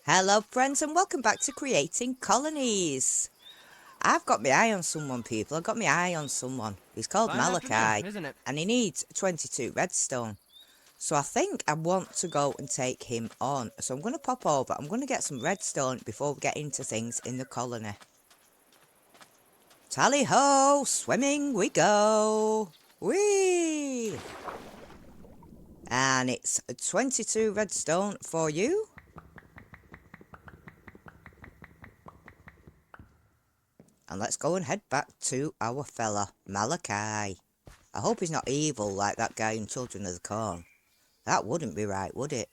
Hello friends and welcome back to Creating Colonies. I've got my eye on someone, people. I've got my eye on someone. He's called Fine afternoon, Malachi isn't it? and he needs 22 redstone. So I think I want to go and take him on. So I'm going to pop over. I'm going to get some redstone before we get into things in the colony. Tally ho, swimming we go. Whee! And it's 22 redstone for you. And let's go and head back to our fella, Malachi. I hope he's not evil like that guy in Children of the Corn. That wouldn't be right, would it?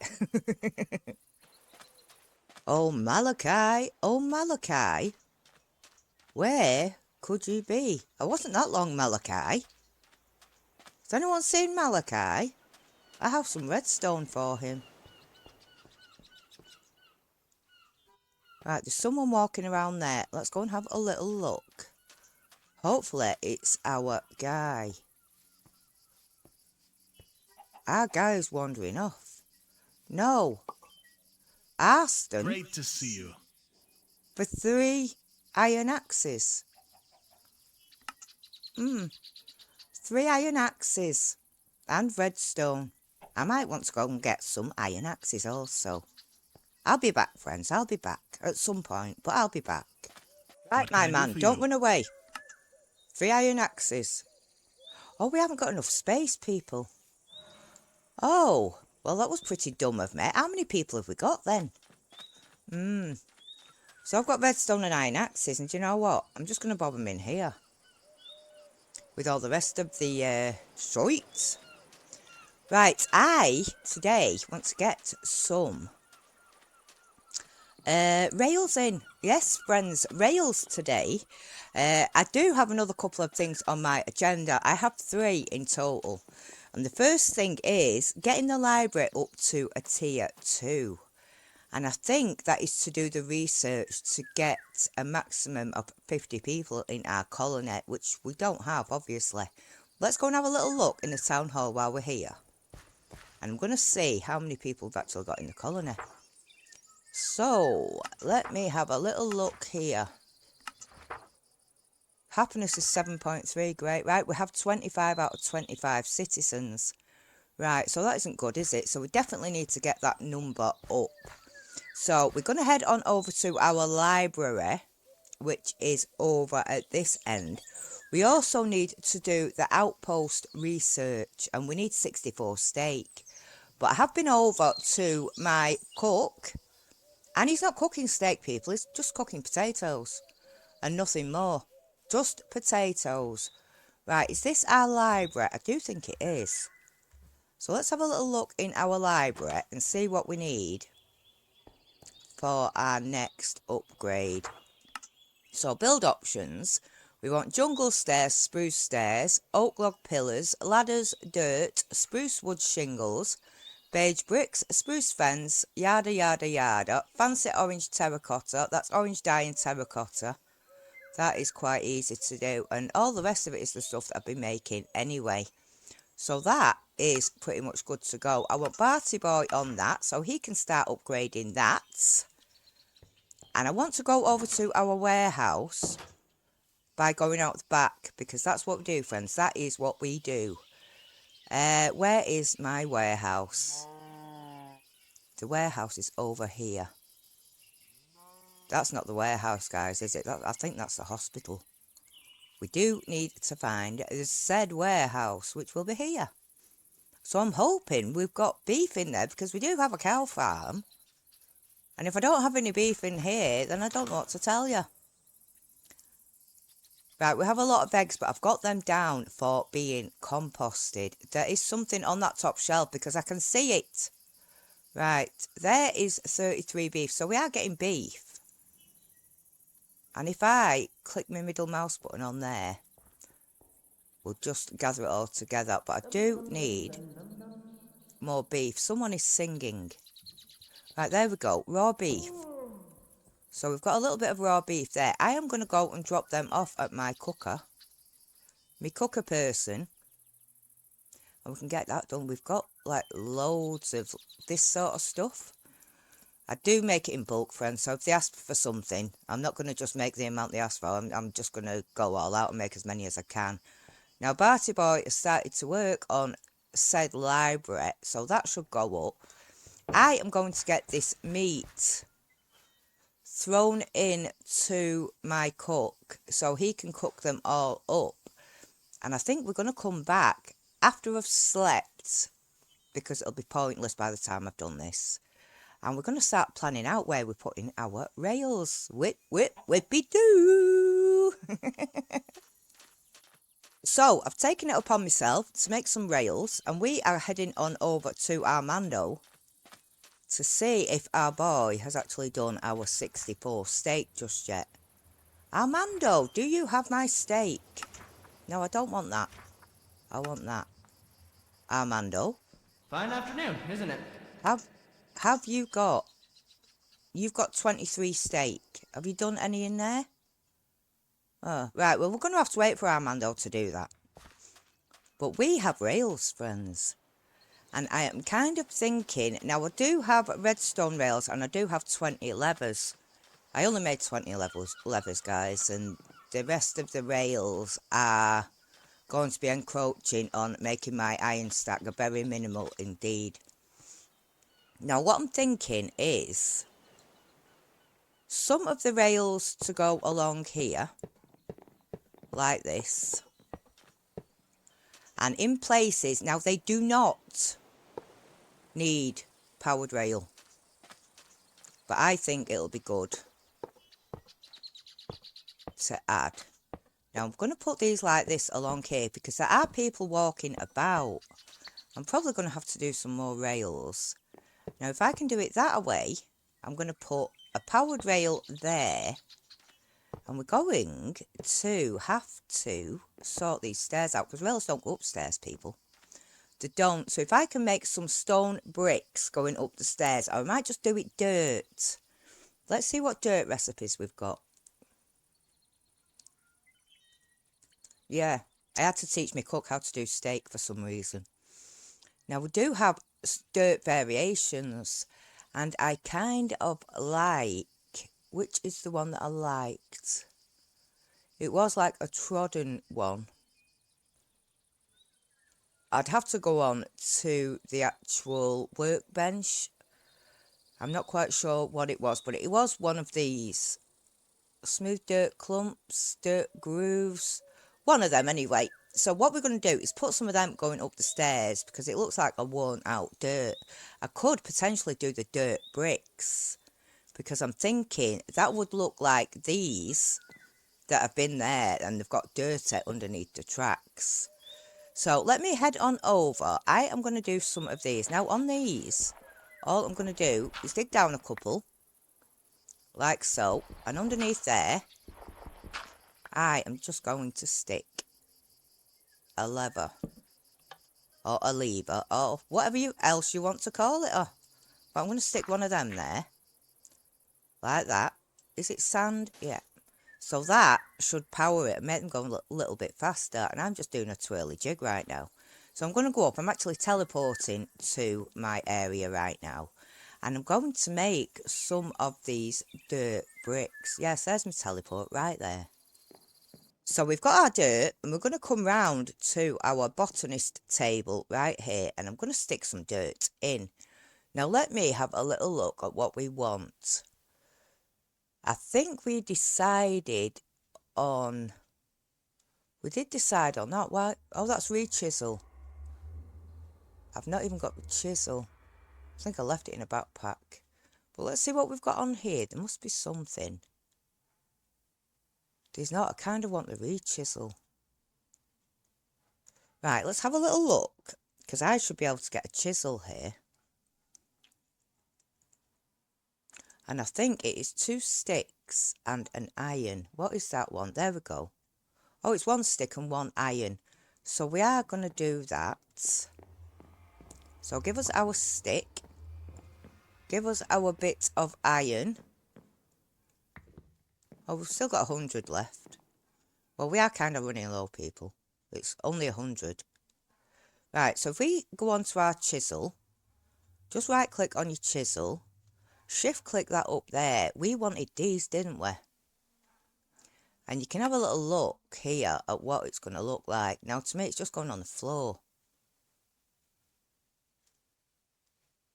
Oh, Malachi, where could you be? I wasn't that long, Malachi. Has anyone seen Malachi? I have some redstone for him. Right, there's someone walking around there. Let's go and have a little look. Hopefully it's our guy. Our guy is wandering off. No. Arston Great to see you. for 3 iron axes. 3 iron axes and redstone. I might want to go and get some iron axes also. I'll be back, friends. I'll be back at some point, but I'll be back. Right, What can my I do man, for don't you? run away. 3 iron axes. Oh, we haven't got enough space, people. Oh, well, that was pretty dumb of me. How many people have we got then? So I've got redstone and iron axes, and do you know what? I'm just going to bob them in here with all the rest of the shite. Right, I today want to get some rails in. Yes, friends, rails today. I do have another couple of things on my agenda. I have 3 in total. And the first thing is getting the library up to a tier 2. And I think that is to do the research to get a maximum of 50 people in our colony, which we don't have, obviously. Let's go and have a little look in the town hall while we're here. And I'm going to see how many people we've actually got in the colony. So, let me have a little look here. Happiness is 7.3, great. Right, we have 25 out of 25 citizens. Right, so that isn't good, is it? So we definitely need to get that number up. So we're going to head on over to our library, which is over at this end. We also need to do the outpost research, and we need 64 steak. But I have been over to my cook, and he's not cooking steak, people. He's just cooking potatoes and nothing more. Just potatoes. Right, is this our library? I do think it is. So let's have a little look in our library and see what we need for our next upgrade. So build options. We want jungle stairs, spruce stairs, oak log pillars, ladders, dirt, spruce wood shingles, beige bricks, spruce fence, yada yada yada, fancy orange terracotta, that's orange dye and terracotta. That is quite easy to do, and all the rest of it is the stuff that I've been making anyway. So that is pretty much good to go. I want Barty Boy on that, so he can start upgrading that. And I want to go over to our warehouse by going out the back, because that's what we do, friends. That is what we do. Where is my warehouse? The warehouse is over here. That's not the warehouse, guys, is it? I think that's the hospital. We do need to find the said warehouse, which will be here. So I'm hoping we've got beef in there, because we do have a cow farm. And if I don't have any beef in here, then I don't know what to tell you. Right, we have a lot of eggs, but I've got them down for being composted. There is something on that top shelf because I can see it. Right, there is 33 beef, so we are getting beef. And if I click my middle mouse button on there, we'll just gather it all together. But I do need more beef. Someone is singing. Right, there we go, raw beef. So we've got a little bit of raw beef there. I am going to go and drop them off at my cooker. My cooker person. And we can get that done. We've got like loads of this sort of stuff. I do make it in bulk, friends, so if they ask for something, I'm not going to just make the amount they ask for. I'm just going to go all out and make as many as I can. Now, Barty Boy has started to work on said library, so that should go up. I am going to get this meat thrown in to my cook so he can cook them all up. And I think we're going to come back after I've slept, because it'll be pointless by the time I've done this. And we're going to start planning out where we're putting our rails. Whip, whip, whippy doo. So I've taken it upon myself to make some rails, and we are heading on over to Armando to see if our boy has actually done our 64 steak just yet. Armando, do you have my steak? No, I don't want that. I want that. Armando. Fine afternoon, isn't it? Have you got... You've got 23 steak. Have you done any in there? Oh, right, well, we're going to have to wait for Armando to do that. But we have rails, friends. And I am kind of thinking... Now, I do have redstone rails and I do have 20 levers. I only made 20 levers, guys. And the rest of the rails are going to be encroaching on making my iron stack very minimal indeed. Now, what I'm thinking is... some of the rails to go along here, like this, and in places, now they do not need powered rail, but I think it'll be good to add. Now I'm going to put these like this along here because there are people walking about. I'm probably going to have to do some more rails. Now if I can do it that way, I'm going to put a powered rail there. And we're going to have to sort these stairs out, because rails don't go upstairs, people. They don't. So if I can make some stone bricks going up the stairs, or I might just do it dirt. Let's see what dirt recipes we've got. Yeah, I had to teach my cook how to do steak for some reason. Now we do have dirt variations, and I kind of like... which is the one that I liked? It was like a trodden one. I'd have to go on to the actual workbench. I'm not quite sure what it was, but it was one of these. Smooth dirt clumps, dirt grooves. One of them anyway. So what we're going to do is put some of them going up the stairs, because it looks like a worn out dirt. I could potentially do the dirt bricks, because I'm thinking that would look like these that have been there and they've got dirt underneath the tracks. So let me head on over. I am going to do some of these. Now on these, all I'm going to do is dig down a couple, like so, and underneath there, I am just going to stick a lever, or a lever, or whatever else you want to call it. But I'm going to stick one of them there, like that. Is it sand? Yeah. So that should power it and make them go a little bit faster. And I'm just doing a twirly jig right now. So I'm going to go up. I'm actually teleporting to my area right now. And I'm going to make some of these dirt bricks. Yes, there's my teleport right there. So we've got our dirt, and we're going to come round to our botanist table right here. And I'm going to stick some dirt in. Now let me have a little look at what we want. I think we decided on... we did decide on that. Why? Oh, that's re-chisel. I've not even got the chisel. I think I left it in a backpack. But let's see what we've got on here. There must be something. There's not. I kind of want the re-chisel. Right, let's have a little look, because I should be able to get a chisel here. And I think it is 2 sticks and an iron. What is that one? There we go. Oh, it's 1 stick and 1 iron. So we are going to do that. So give us our stick. Give us our bit of iron. Oh, we've still got 100 left. Well, we are kind of running low, people. It's only 100. Right, so if we go on to our chisel, just right click on your chisel, shift click that up there. We wanted these, didn't we? And you can have a little look here at what it's going to look like. Now, to me, it's just going on the floor.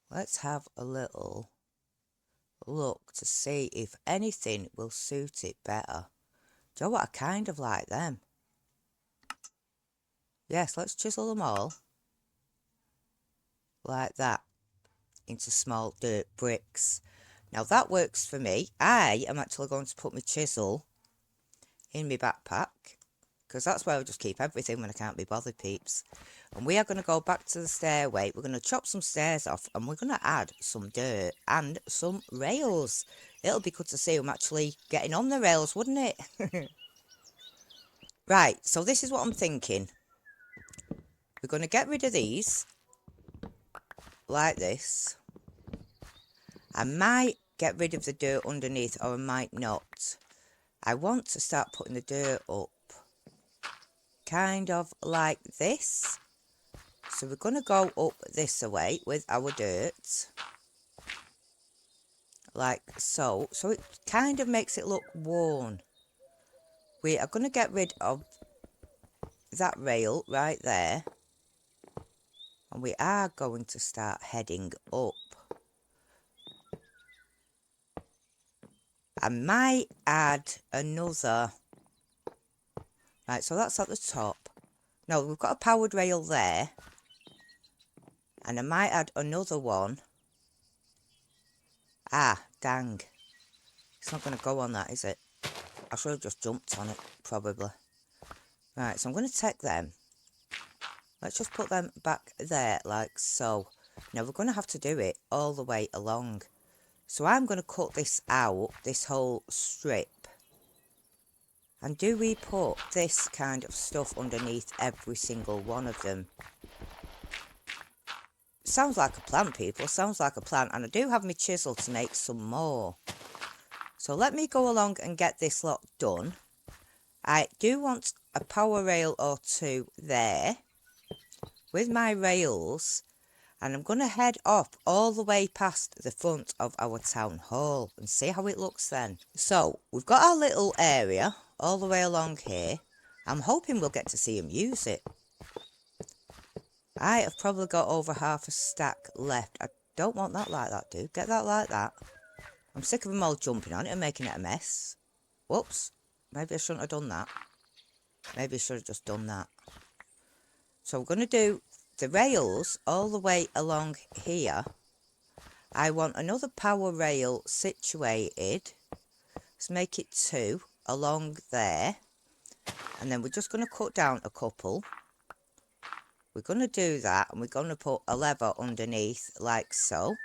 Let's have a little look to see if anything will suit it better. Do you know what? I kind of like them. Yes, let's chisel them all like that into small dirt bricks. Now that works for me. I am actually going to put my chisel in my backpack because that's where I just keep everything when I can't be bothered, peeps. And we are going to go back to the stairway. We're going to chop some stairs off and we're going to add some dirt and some rails. It'll be good to see them actually getting on the rails, wouldn't it? Right, so this is what I'm thinking. We're going to get rid of these like this. I might get rid of the dirt underneath or I might not. I want to start putting the dirt up kind of like this. So we're going to go up this way with our dirt like so. So it kind of makes it look worn. We are going to get rid of that rail right there. And we are going to start heading up. I might add another. Right, so that's at the top. No, we've got a powered rail there. And I might add another one. Ah, dang. It's not going to go on that, is it? I should have just jumped on it, probably. Right, so I'm going to take them. Let's just put them back there, like so. Now, we're going to have to do it all the way along. So I'm going to cut this out, this whole strip. And do we put this kind of stuff underneath every single one of them? Sounds like a plan, people. Sounds like a plan. And I do have my chisel to make some more. So let me go along and get this lot done. I do want a power rail or two there with my rails. And I'm going to head up all the way past the front of our town hall and see how it looks then. So we've got our little area all the way along here. I'm hoping we'll get to see him use it. I have probably got over half a stack left. I don't want that like that, dude. Get that like that. I'm sick of them all jumping on it and making it a mess. Whoops. Maybe I shouldn't have done that. Maybe I should have just done that. So we're going to do the rails all the way along here. I want another power rail situated. Let's make it 2 along there. And then we're just going to cut down a couple. We're going to do that and we're going to put a lever underneath like so.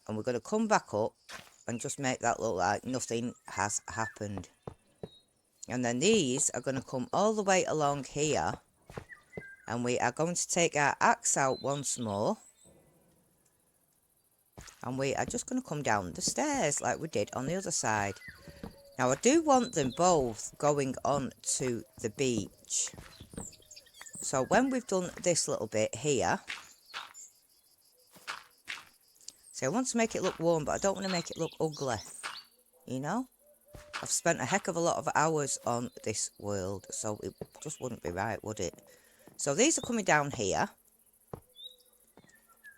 And we're going to come back up and just make that look like nothing has happened. And then these are going to come all the way along here. And we are going to take our axe out once more. And we are just going to come down the stairs like we did on the other side. Now I do want them both going on to the beach. So when we've done this little bit here. See, I want to make it look warm, but I don't want to make it look ugly. You know? I've spent a heck of a lot of hours on this world, so it just wouldn't be right, would it? So these are coming down here.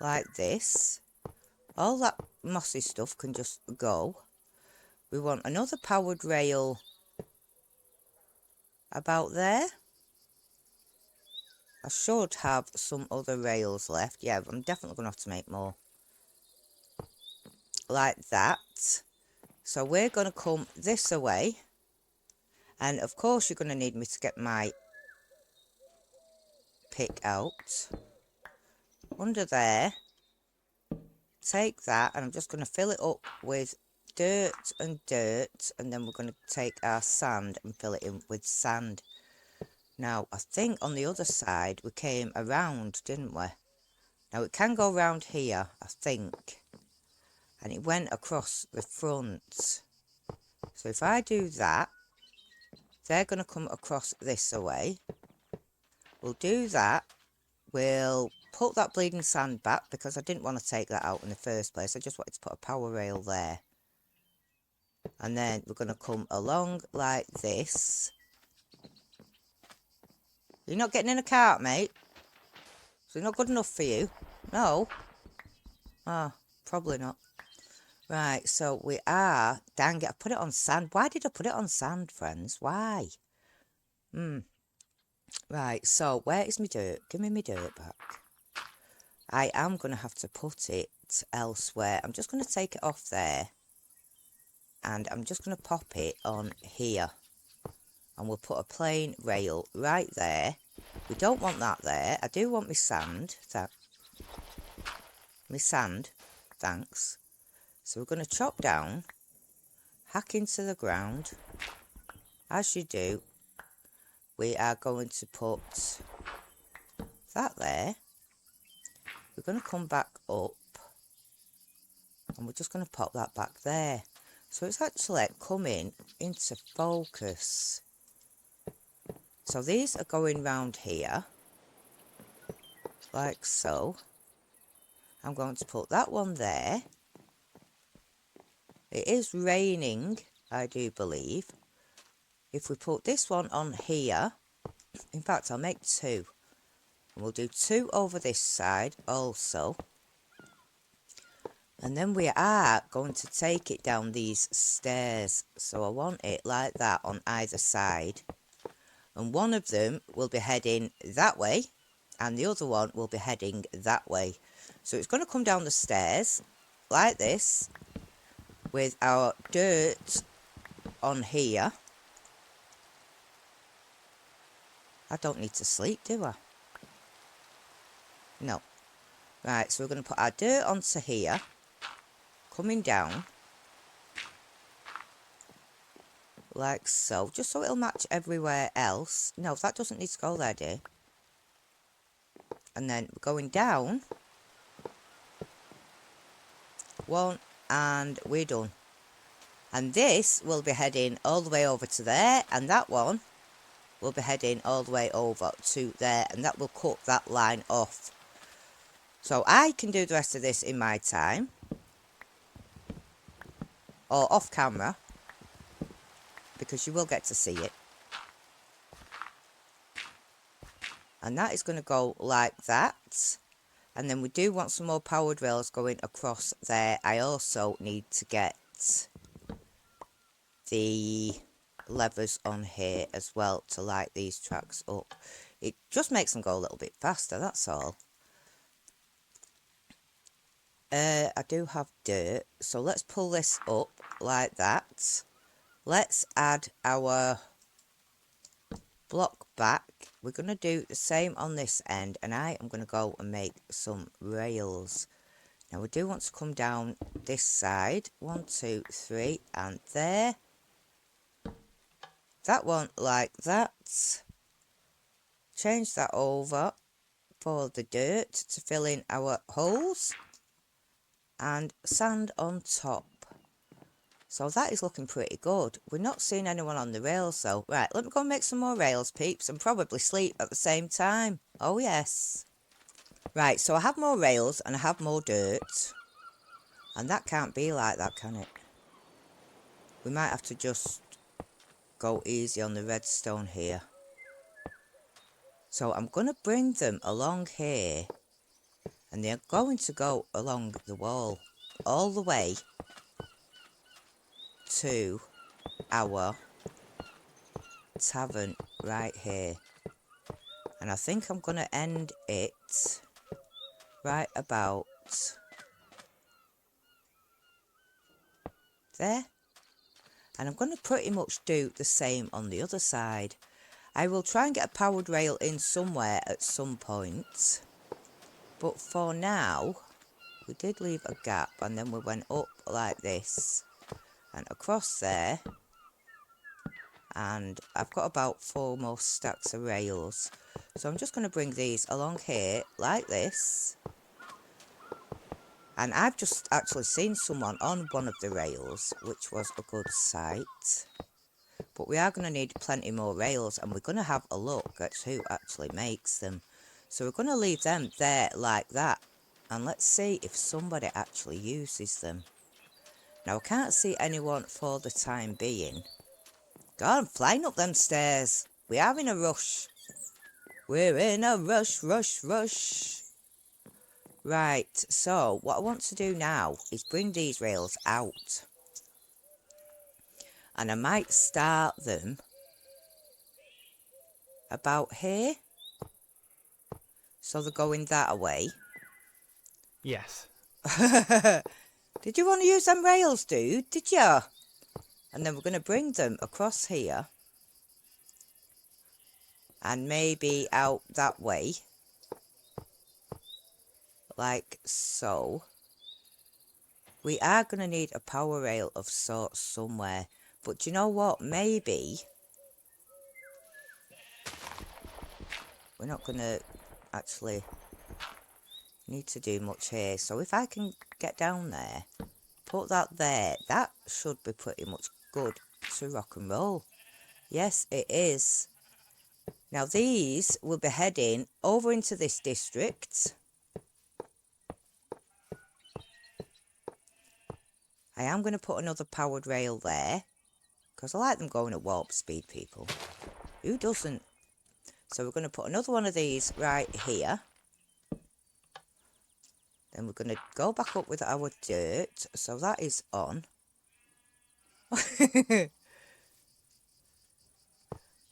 Like this. All that mossy stuff can just go. We want another powered rail about there. I should have some other rails left. Yeah, I'm definitely going to have to make more. Like that. So we're going to come this way. And of course you're going to need me to get my pick out. Under there. Take that and I'm just going to fill it up with dirt. And then we're going to take our sand and fill it in with sand. Now I think on the other side we came around, didn't we? Now it can go around here, I think. And it went across the front. So if I do that, they're going to come across this way. We'll do that. We'll put that bleeding sand back because I didn't want to take that out in the first place. I just wanted to put a power rail there. And then we're going to come along like this. You're not getting in a cart, mate? Is it not good enough for you? No? Ah, probably not. Right, so we are... Dang it, I put it on sand. Why did I put it on sand, friends? Why? Right, so where is my dirt? Give me my dirt back. I am going to have to put it elsewhere. I'm just going to take it off there. And I'm just going to pop it on here. And we'll put a plain rail right there. We don't want that there. I do want my sand. My sand, thanks. So we're going to chop down, hack into the ground. As you do, we are going to put that there. We're going to come back up and we're just going to pop that back there. So it's actually coming into focus. So these are going round here, like so. I'm going to put that one there. It is raining, I do believe. If we put this one on here, in fact, I'll make two. And we'll do two over this side also. And then we are going to take it down these stairs. So I want it like that on either side. And one of them will be heading that way. And the other one will be heading that way. So it's going to come down the stairs like this. With our dirt on here. I don't need to sleep, do I? No. Right, so we're going to put our dirt onto here. Coming down. Like so. Just so it'll match everywhere else. No, that doesn't need to go there, dear. And then we're going down. One, and we're done. And this will be heading all the way over to there. And that one will be heading all the way over to there. And that will cut that line off. So I can do the rest of this in my time. Or off camera. Because you will get to see it. And that is going to go like that. And then we do want some more powered rails going across there. I also need to get the levers on here as well to light these tracks up. It just makes them go a little bit faster, that's all. I do have dirt, so let's pull this up like that. Let's add our block back. We're going to do the same on this end, and I am going to go and make some rails. Now we do want to come down this side. 1, 2, 3, and there. That one like that. Change that over for the dirt to fill in our holes. And sand on top. So that is looking pretty good. We're not seeing anyone on the rails though. Right, let me go and make some more rails, peeps, and probably sleep at the same time. Oh yes. Right, so I have more rails and I have more dirt. And that can't be like that, can it? We might have to just go easy on the redstone here. So I'm going to bring them along here. And they're going to go along the wall. All the way to our tavern right here. And I think I'm going to end it right about there. And I'm going to pretty much do the same on the other side. I will try and get a powered rail in somewhere at some point. But for now, we did leave a gap and then we went up like this. And across there. And I've got about 4 more stacks of rails. So I'm just going to bring these along here like this. And I've just actually seen someone on one of the rails, which was a good sight. But we are going to need plenty more rails, and we're going to have a look at who actually makes them. So we're going to leave them there like that. And let's see if somebody actually uses them. Now, I can't see anyone for the time being. God, I'm flying up them stairs. We are in a rush. We're in a rush, rush, rush. Right, so what I want to do now is bring these rails out. And I might start them about here. So they're going that way. Yes. Did you want to use them rails, dude? Did you? And then we're going to bring them across here. And maybe out that way. Like so. We are going to need a power rail of sorts somewhere. But you know what? Maybe we're not going to actually need to do much here. So if I can get down there, put that there, that should be pretty much good to rock and roll. Yes, it is. Now these will be heading over into this district. I am going to put another powered rail there because I like them going at warp speed, people. Who doesn't? So we're going to put another one of these right here. Then we're going to go back up with our dirt. So that is on.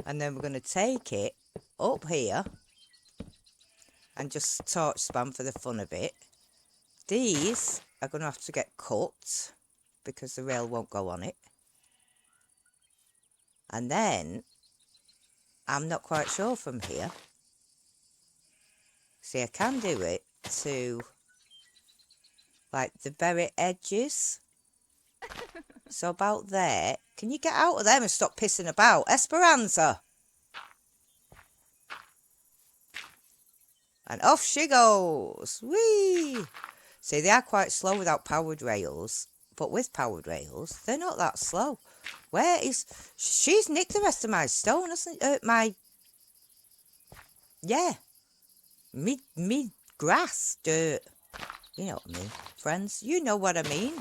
And then we're going to take it up here and just torch spam for the fun of it. These are going to have to get cut because the rail won't go on it. And then, I'm not quite sure from here. See, I can do it to, like, the very edges. So about there. Can you get out of them and stop pissing about? Esperanza! And off she goes. Whee! See, they are quite slow without powered rails. But with powered rails, they're not that slow. Where is... She's nicked the rest of my stone, hasn't... Yeah. Me grass, dirt. You know what I mean, friends. You know what I mean.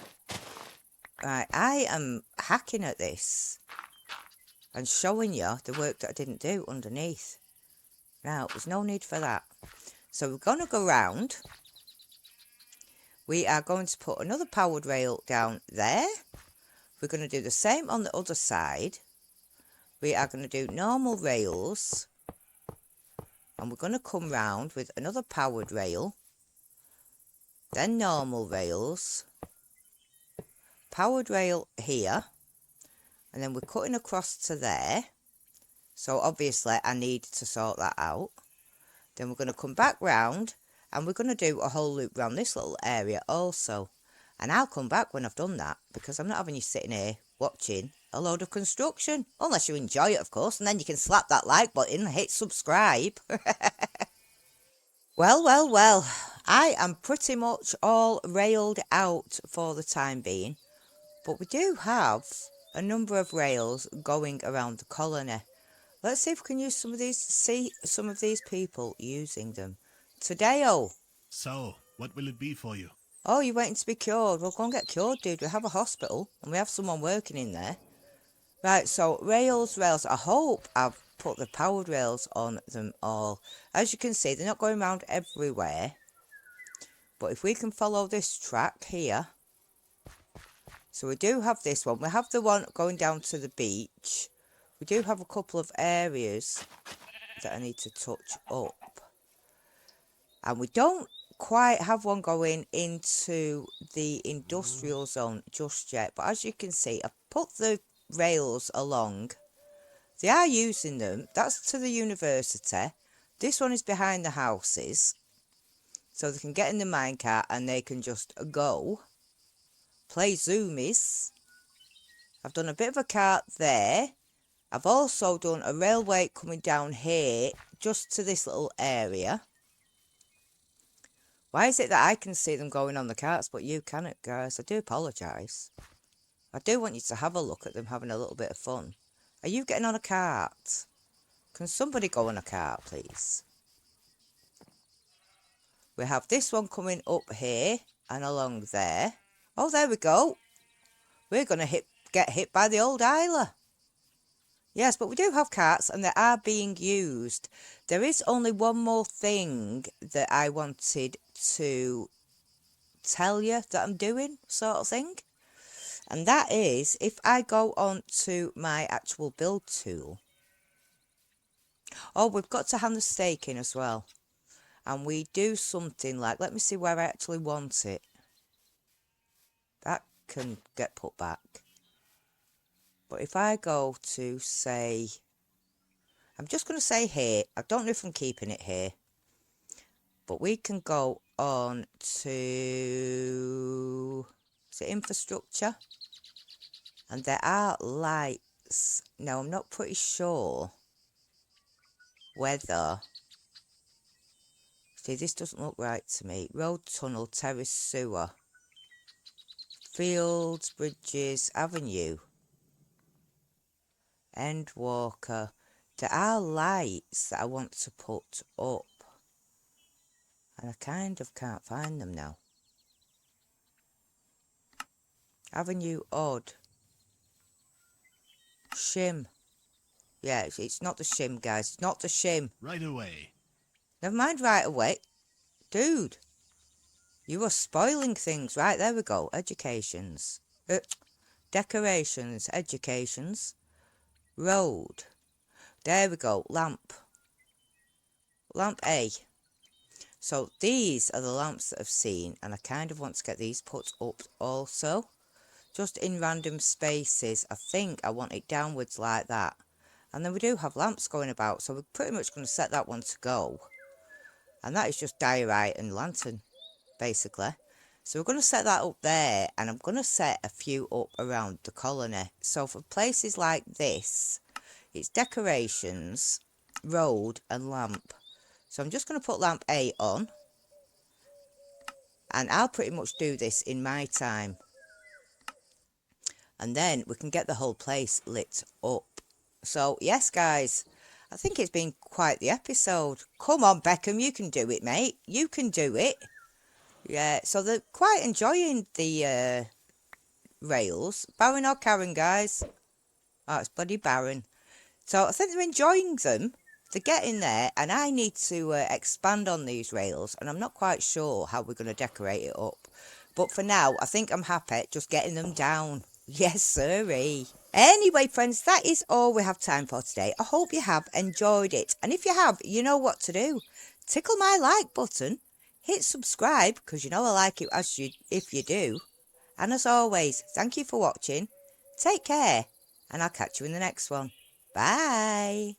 Right, I am hacking at this. And showing you the work that I didn't do underneath. Now, there's no need for that. So we're going to go round. We are going to put another powered rail down there. We're going to do the same on the other side. We are going to do normal rails. And we're going to come round with another powered rail. Then normal rails. Powered rail here. And then we're cutting across to there. So obviously I need to sort that out. Then we're going to come back round. And we're going to do a whole loop round this little area also. And I'll come back when I've done that. Because I'm not having you sitting here watching a load of construction. Unless you enjoy it, of course. And then you can slap that like button and hit subscribe. Well, well, well. I am pretty much all railed out for the time being. But we do have a number of rails going around the colony. Let's see if we can use see some of these people using them. Tadeo. So, what will it be for you? Oh, you're waiting to be cured. Well, go and get cured, dude. We have a hospital and we have someone working in there. Right, so rails. I hope I've put the powered rails on them all. As you can see, they're not going around everywhere. But if we can follow this track here. So we do have this one. We have the one going down to the beach. We do have a couple of areas that I need to touch up. And we don't quite have one going into the industrial zone just yet. But as you can see, I've put the rails along. They are using them. That's to the university. This one is behind the houses. So they can get in the minecart and they can just go. Play zoomies. I've done a bit of a cart there. I've also done a railway coming down here, just to this little area. Why is it that I can see them going on the carts, but you cannot, guys? I do apologise. I do want you to have a look at them having a little bit of fun. Are you getting on a cart? Can somebody go on a cart, please? We have this one coming up here and along there. Oh, there we go. We're going to get hit by the old Isla. Yes, but we do have carts and they are being used. There is only one more thing that I wanted to tell you that I'm doing, sort of thing. And that is, if I go on to my actual build tool. Oh, we've got to hand the stake in as well. And we do something like, let me see where I actually want it. That can get put back. But if I go to, say, I'm just going to say here, I don't know if I'm keeping it here, but we can go on to, is it infrastructure? And there are lights. Now, I'm not pretty sure whether, see, this doesn't look right to me. Road, tunnel, terrace, sewer, fields, bridges, avenue, end walker. There are lights that I want to put up. And I kind of can't find them now. Avenue odd. Shim. Yeah, it's not the shim, guys. It's not the shim. Right away. Never mind right away. Dude. You are spoiling things. Right, there we go. Educations. Decorations. Educations. Road. There we go. Lamp. Lamp A. So these are the lamps that I've seen. And I kind of want to get these put up also. Just in random spaces. I think I want it downwards like that. And then we do have lamps going about. So we're pretty much going to set that one to go. And that is just diorite and lantern, basically. So we're going to set that up there. And I'm going to set a few up around the colony. So for places like this, it's decorations, road and lamp. So I'm just going to put lamp A on. And I'll pretty much do this in my time. And then we can get the whole place lit up. So, yes, guys, I think it's been quite the episode. Come on, Beckham, you can do it, mate. You can do it. Yeah, so they're quite enjoying the rails. Baron or Karen, guys? Oh, it's bloody Baron. So I think they're enjoying them. They're getting there, and I need to expand on these rails, and I'm not quite sure how we're going to decorate it up. But for now, I think I'm happy just getting them down. Yes, sirree. Anyway, friends, that is all we have time for today. I hope you have enjoyed it. And if you have, you know what to do. Tickle my like button. Hit subscribe, because you know I like it if you do. And as always, thank you for watching. Take care, and I'll catch you in the next one. Bye.